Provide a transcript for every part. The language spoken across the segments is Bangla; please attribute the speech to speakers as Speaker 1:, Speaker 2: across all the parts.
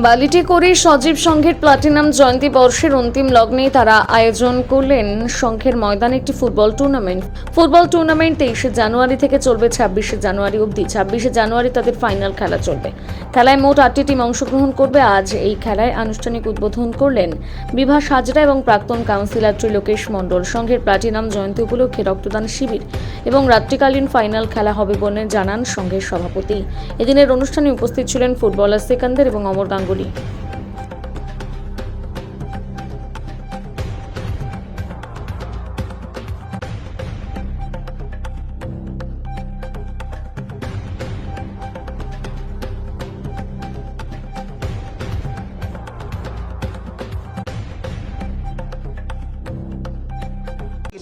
Speaker 1: বালিটি করে সজীব সংঘের প্লাটিনাম জয়ন্তী বর্ষের অন্তিম লগ্নে তারা আয়োজন করলেন সংঘের ময়দানে একটি ফুটবল টুর্নামেন্ট। 23শে জানুয়ারি থেকে চলবে 26শে জানুয়ারি অবধি। 26শে জানুয়ারি তাদের ফাইনাল খেলা চলবে। খেলায় মোট 8টি টিম অংশগ্রহণ করবে। আজ এই খেলায় আনুষ্ঠানিক উদ্বোধন করলেন বিভাস হাজরা এবং প্রাক্তন কাউন্সিলর ত্রিলোকেশ মণ্ডল। সংঘের প্লাটিনাম জয়ন্তী উপলক্ষে রক্তদান শিবির এবং রাত্রিকালীন ফাইনাল খেলা হবে বলে জানান সংঘের সভাপতি। এদিনের অনুষ্ঠানে উপস্থিত ছিলেন ফুটবলার সিকান্দার এবং অমর গাঙ্গুলি।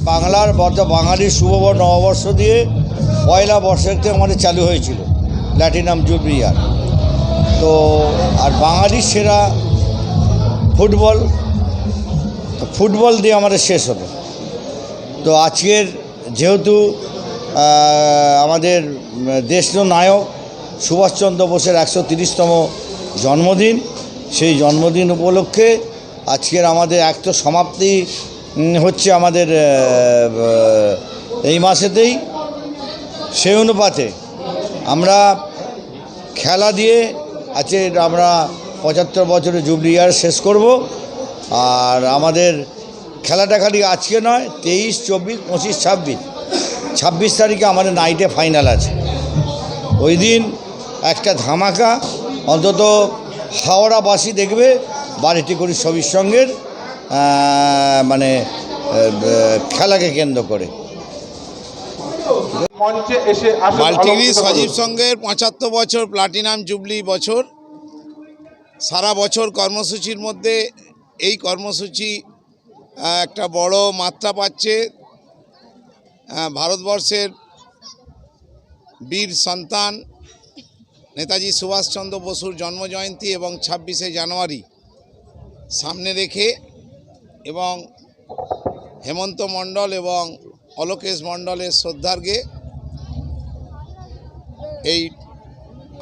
Speaker 2: বাংলার বাঙালির শুভ নববর্ষ দিয়ে পয়লা বর্ষের থেকে আমাদের চালু হয়েছিল প্ল্যাটিনাম জুবলি ইয়ার। তো আর বাঙালির সেরা ফুটবল দিয়ে আমাদের শেষ হলো। তো আজকের যেহেতু আমাদের দেশীয় নায়ক সুভাষচন্দ্র বোসের 130তম জন্মদিন, সেই জন্মদিন উপলক্ষে আজকের আমাদের একটা সমাপ্তি হচ্ছে আমাদের এই মাসেতেই। সেই অনুপাতে আমরা খেলা দিয়ে আজকে আমরা 75 বছরের জুবলি ইয়ার শেষ করব। আর আমাদের খেলাটা খালি আজকে নয়, 23, 24, 25, 26 তারিখে আমাদের নাইটে ফাইনাল আছে। ওই দিন একটা ধামাকা অন্তত হাওড়াবাসী দেখবে বালিটি করে সবির সঙ্গের মানে খেলাকে কেন্দ্র করে।
Speaker 3: বালিটি সজীব সংঘের 75 বছর প্লাটিনাম জুবলি বছর। সারা বছর কর্মসূচির মধ্যে এই কর্মসূচি একটা বড় মাত্রা পাচ্ছে। ভারতবর্ষের বীর সন্তান নেতাজি সুভাষচন্দ্র বসুর জন্মজয়ন্তী এবং 26শে জানুয়ারি সামনে রেখে এবং হেমন্ত মণ্ডল এবং অলোকেশ মণ্ডলের শ্রদ্ধার্ঘে এই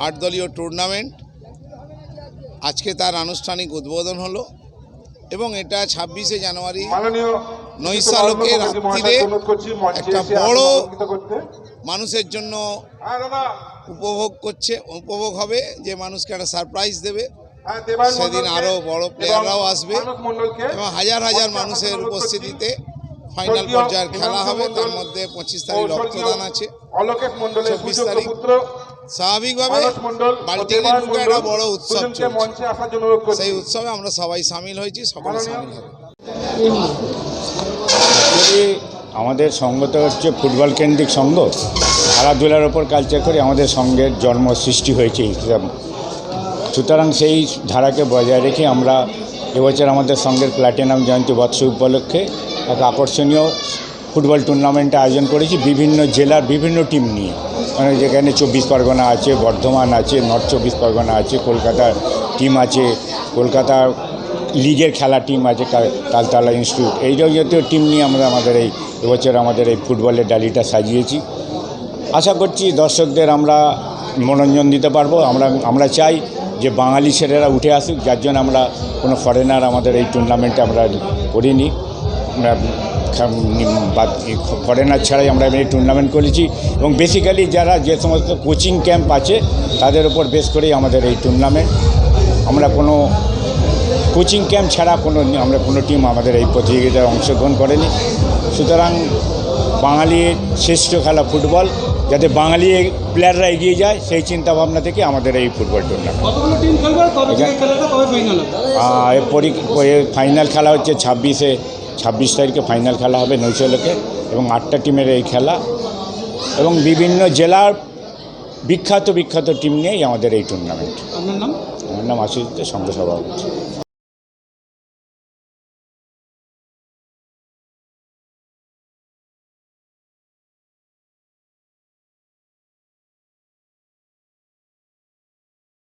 Speaker 3: 8 দলীয় টুর্নামেন্ট আজকে তার আনুষ্ঠানিক উদ্বোধন হলো এবং এটা 26শে জানুয়ারি নৈশালোকে রাত্রিরে একটা বড় মানুষের জন্য উপভোগ হবে, যে মানুষকে একটা সারপ্রাইজ দেবে। সেদিন আরও বড় প্লেয়াররাও আসবে এবং হাজার হাজার মানুষের উপস্থিতিতে ফাইনাল পর্যায়ের খেলা হবে। তার মধ্যে 25 তারিখ রক্তদান আছে, 26 তারিখ স্বাভাবিকভাবে বালিটির বুকে একটা বড় উৎসব চলছে। সেই উৎসবে আমরা সবাই সামিল হয়েছি, সকলে সামিল হবে।
Speaker 4: আমাদের সংঘটা হচ্ছে ফুটবল কেন্দ্রিক সংঘ। খেলাধুলার ওপর কালচার করে আমাদের সংঘের জন্ম সৃষ্টি হয়েছে। সুতরাং সেই ধারাকে বজায় রেখে আমরা এবছর আমাদের সংঘের প্ল্যাটিনাম জয়ন্তী বর্ষ উপলক্ষে এক আকর্ষণীয় ফুটবল টুর্নামেন্ট আয়োজন করেছি বিভিন্ন জেলার বিভিন্ন টিম নিয়ে। মানে যেখানে 24 পরগনা আছে, বর্ধমান আছে, নর্থ 24 পরগনা আছে, কলকাতার টিম আছে, কলকাতা লিগের খেলা টিম আছে, তালতলা ইনস্টিটিউট, এই জাতীয় টিম নিয়ে আমরা এবছর আমাদের এই ফুটবলের ডালিটা সাজিয়েছি। আশা করছি দর্শকদের আমরা মনোরঞ্জন দিতে পারবো। আমরা চাই যে বাঙালি ছেলেরা উঠে আসুক, যার জন্য আমরা কোনো ফরেনার আমাদের এই টুর্নামেন্টে আমরা করিনি। ফরেনার ছাড়াই আমরা এই টুর্নামেন্ট করেছি এবং বেসিক্যালি যে সমস্ত কোচিং ক্যাম্প আছে তাদের উপর বেস করেই আমাদের এই টুর্নামেন্ট। আমরা কোনো কোচিং ক্যাম্প ছাড়া আমরা কোনো টিম আমাদের এই প্রতিযোগিতায় অংশগ্রহণ করেনি। সুতরাং বাঙালির শ্রেষ্ঠ খেলা ফুটবল, যাতে বাঙালি প্লেয়াররা এগিয়ে যায় সেই চিন্তাভাবনা থেকে আমাদের এই ফুটবল টুর্নামেন্ট। ফাইনাল খেলা হচ্ছে 26 তারিখে ফাইনাল খেলা হবে নৈশালোকে এবং 8টা টিমের এই খেলা এবং বিভিন্ন জেলার বিখ্যাত টিম নিয়েই আমাদের এই টুর্নামেন্ট। আমার নাম আশুতোষ, সংঘ সভাপতি।